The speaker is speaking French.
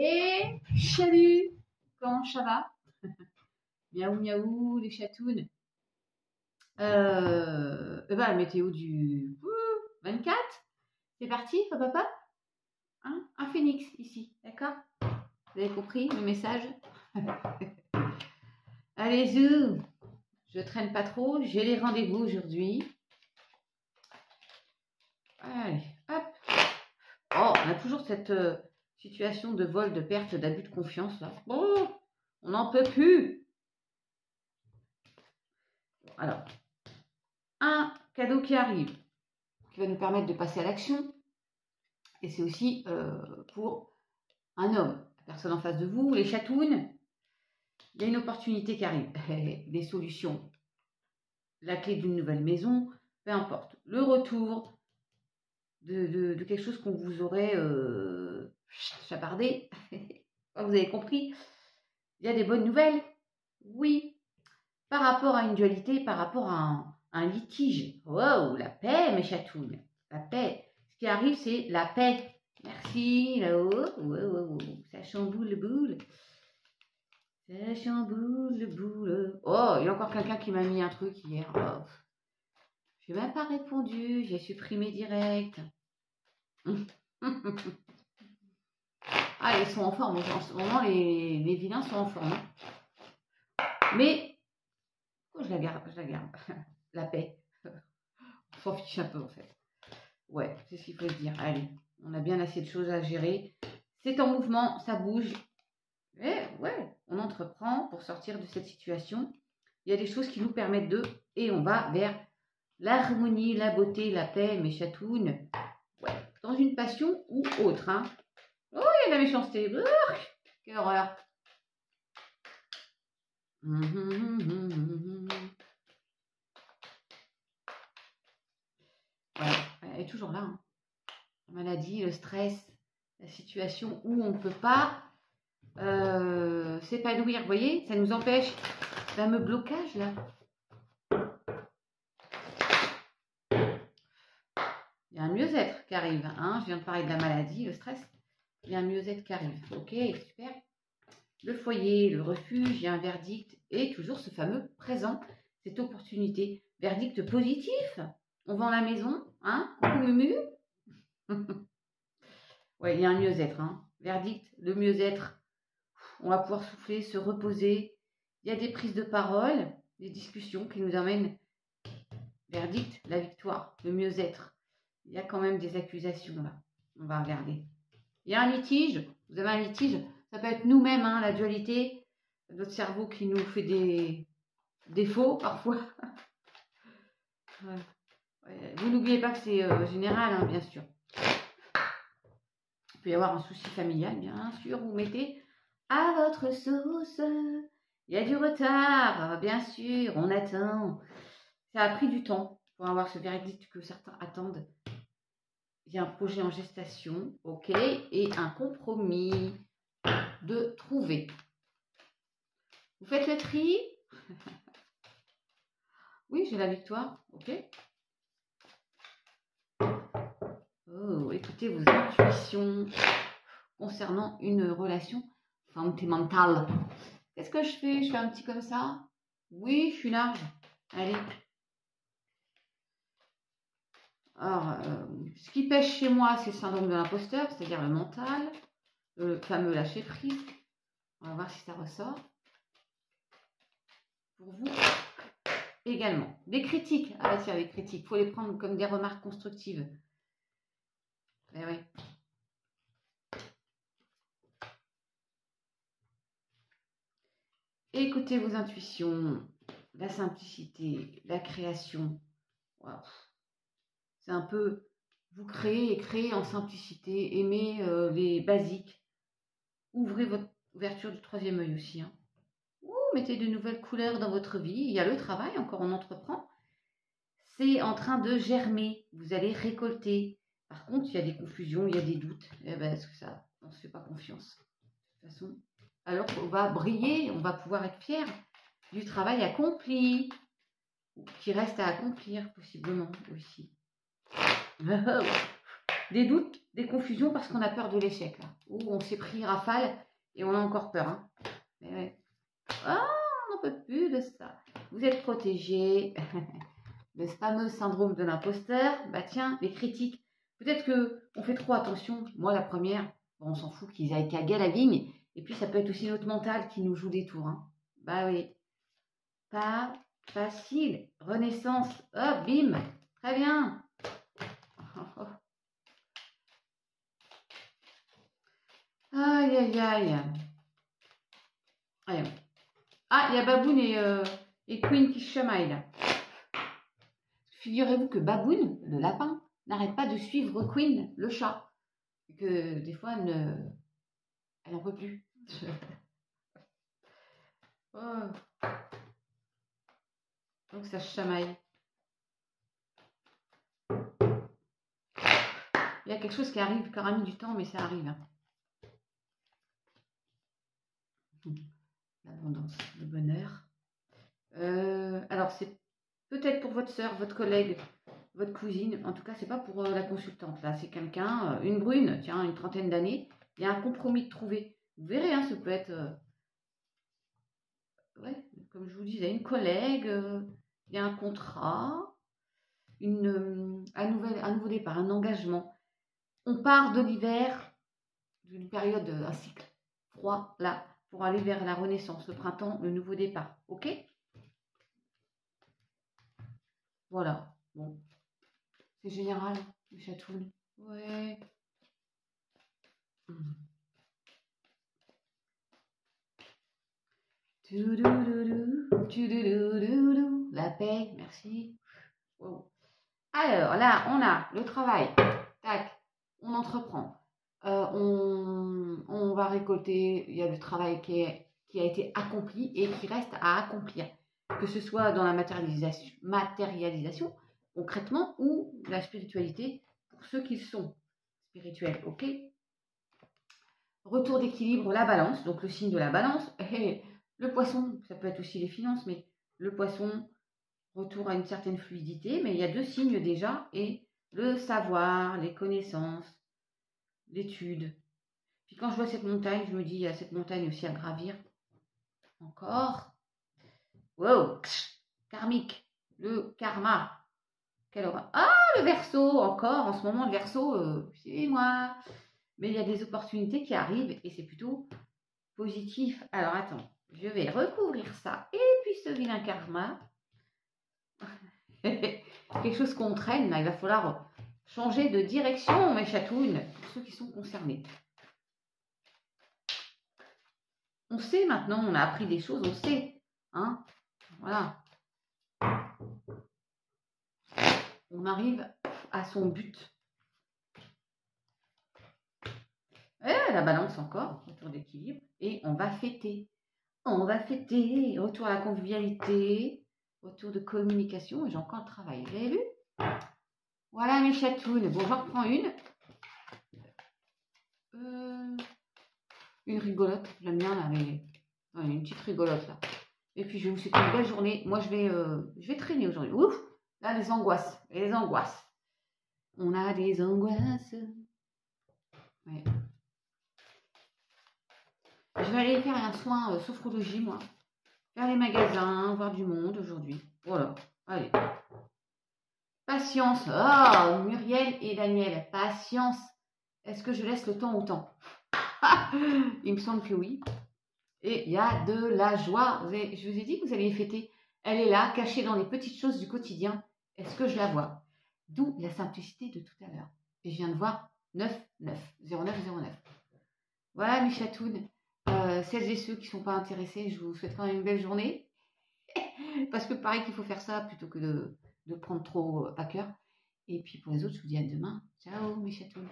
Et salut, comment ça va? Miaou miaou les chatounes. La météo du 24, c'est parti, papa. Hein, un phénix ici, d'accord? Vous avez compris le message? Allez, zou, je traîne pas trop, j'ai les rendez-vous aujourd'hui. Allez, hop. Oh, on a toujours cette situation de vol, de perte, d'abus de confiance là. Bon, on n'en peut plus. Alors, un cadeau qui arrive, qui va nous permettre de passer à l'action. Et c'est aussi pour un homme, la personne en face de vous, les chatounes. Il y a une opportunité qui arrive, des solutions, la clé d'une nouvelle maison, peu importe. Le retour de quelque chose qu'on vous aurait chapardé. Vous avez compris, il y a des bonnes nouvelles. Oui, par rapport à une dualité, par rapport à un litige. Wow, la paix, mes chatounes, la paix. Ce qui arrive, c'est la paix. Merci, là-haut. Wow, ça chamboule le boule. Ça chamboule le boule. Oh, il y a encore quelqu'un qui m'a mis un truc hier. Oh. Je n'ai même pas répondu. J'ai supprimé direct. Ah, ils sont en forme. En ce moment, les vilains sont en forme. Mais, je la garde. La paix. On s'en fiche un peu, en fait. Ouais, c'est ce qu'il faut se dire. Allez, on a bien assez de choses à gérer. C'est en mouvement, ça bouge. Et ouais, on entreprend pour sortir de cette situation. Il y a des choses qui nous permettent de... Et on va vers l'harmonie, la beauté, la paix, mes chatounes. Ouais, dans une passion ou autre. Hein. Oh, il y a de la méchanceté. Quelle horreur. Ouais, elle est toujours là. Hein. La maladie, le stress, la situation où on ne peut pas s'épanouir. Vous voyez, ça nous empêche. Ce fameux blocage là. Il y a un mieux-être qui arrive. Hein. Je viens de parler de la maladie, le stress. Il y a un mieux-être qui arrive. Ok, super. Le foyer, le refuge, il y a un verdict. Et toujours ce fameux présent, cette opportunité. Verdict positif. On vend la maison. Hein. Coucou Mumu. Ouais, il y a un mieux-être. Hein. Verdict, le mieux-être. On va pouvoir souffler, se reposer. Il y a des prises de parole, des discussions qui nous amènent. Verdict, la victoire, le mieux-être. Il y a quand même des accusations là. On va regarder. Il y a un litige. Vous avez un litige. Ça peut être nous-mêmes, hein, la dualité. Notre cerveau qui nous fait des défauts parfois. Ouais. Ouais. Vous n'oubliez pas que c'est général, hein, bien sûr. Il peut y avoir un souci familial, bien sûr. Vous mettez à votre sauce. Il y a du retard, bien sûr. On attend. Ça a pris du temps pour avoir ce verdict que certains attendent. Il y a un projet en gestation, ok, et un compromis de trouver. Vous faites le tri. Oui, j'ai la victoire, ok. Oh, écoutez vos intuitions concernant une relation sentimentale. Qu'est-ce que je fais? Je fais un petit comme ça? Oui, je suis large. Allez. Alors, ce qui pêche chez moi, c'est le syndrome de l'imposteur, c'est-à-dire le mental, le fameux lâcher prise. On va voir si ça ressort. Pour vous également. Des critiques. Ah tiens, les critiques. Il faut les prendre comme des remarques constructives. Eh oui. Écoutez vos intuitions, la simplicité, la création. Wow. C'est un peu vous créez et créez en simplicité. Aimez les basiques. Ouvrez votre ouverture du troisième œil aussi. Hein. Mettez de nouvelles couleurs dans votre vie. Il y a le travail, encore on entreprend. C'est en train de germer. Vous allez récolter. Par contre, il y a des confusions, il y a des doutes. Eh ben, est-ce que ça, on ne se fait pas confiance? De toute façon, alors qu'on va briller, on va pouvoir être fier du travail accompli, ou qui reste à accomplir, possiblement aussi. des doutes, des confusions parce qu'on a peur de l'échec. Ou on s'est pris rafale et on a encore peur. Hein. Mais ouais. Ah, on n'en peut plus de ça. Vous êtes protégé. Le fameux syndrome de l'imposteur. Bah tiens, les critiques. Peut-être qu'on fait trop attention. Moi, la première, bon, on s'en fout qu'ils aillent caguer la vigne. Et puis, ça peut être aussi notre mental qui nous joue des tours. Hein. Bah oui. Pas facile. Renaissance. Hop, bim. Très bien. Aïe, aïe, aïe. Allez. Ah, il y a Baboun et Queen qui se chamaillent là. Figurez-vous que Baboun, le lapin, n'arrête pas de suivre Queen, le chat. Et que des fois, elle n'en peut plus. Oh. Donc ça se chamaille. Il y a quelque chose qui arrive, qui aura mis du temps, mais ça arrive. Hein. L'abondance, le bonheur. Alors, c'est peut-être pour votre soeur, votre collègue, votre cousine. En tout cas, c'est pas pour la consultante. Là, c'est quelqu'un, une brune, tiens, une trentaine d'années. Il y a un compromis de trouver. Vous verrez, hein, ça peut être, ouais, comme je vous disais, une collègue. Il y a un contrat, un nouveau départ, un engagement. On part de l'hiver, d'une période, un cycle froid, là, pour aller vers la renaissance, le printemps, le nouveau départ. Ok? Voilà. Bon. C'est général, le chatoun. Ouais. La paix, merci. Wow. Alors là, on a le travail. Tac, on entreprend. On va récolter. Il y a le travail qui a été accompli et qui reste à accomplir. Que ce soit dans la matérialisation concrètement ou la spiritualité pour ceux qui sont spirituels. Ok. Retour d'équilibre, la balance, donc le signe de la balance. Et le poisson, ça peut être aussi les finances, mais le poisson, retour à une certaine fluidité. Mais il y a deux signes déjà, et le savoir, les connaissances, l'étude. Puis quand je vois cette montagne, je me dis, il y a cette montagne aussi à gravir. Encore. Wow, karmique, le karma. Quelle horreur. Ah, le Verseau, encore, en ce moment, le Verseau, c'est moi. Mais il y a des opportunités qui arrivent et c'est plutôt positif. Alors attends, je vais recouvrir ça. Et puis ce vilain karma. Quelque chose qu'on traîne, là, il va falloir changer de direction, mes chatounes, pour ceux qui sont concernés. On sait maintenant, on a appris des choses, on sait. Hein, voilà. On arrive à son but. Et la balance encore, retour d'équilibre. Et on va fêter. On va fêter. Retour à la convivialité. Retour de communication. Et j'ai encore le travail. Vous avez vu? Voilà mes chatounes. Bon, j'en reprends une. Une rigolote. J'aime bien là. Une petite rigolote là. Et puis je vais vous souhaiter une belle journée. Moi je vais traîner aujourd'hui. Ouf! Là les angoisses. Les angoisses. On a des angoisses. Ouais. Je vais aller faire un soin sophrologie, moi. Faire les magasins, voir du monde aujourd'hui. Voilà. Allez. Patience. Oh, Muriel et Daniel. Patience. Est-ce que je laisse le temps au temps? Il me semble que oui. Et il y a de la joie. Je vous ai dit que vous alliez fêter. Elle est là, cachée dans les petites choses du quotidien. Est-ce que je la vois? D'où la simplicité de tout à l'heure. Et je viens de voir 99, 0909. Voilà mes chatounes. Celles et ceux qui ne sont pas intéressés, je vous souhaite quand même une belle journée. Parce que pareil qu'il faut faire ça plutôt que de prendre trop à cœur. Et puis pour les autres, je vous dis à demain. Ciao mes chatounes.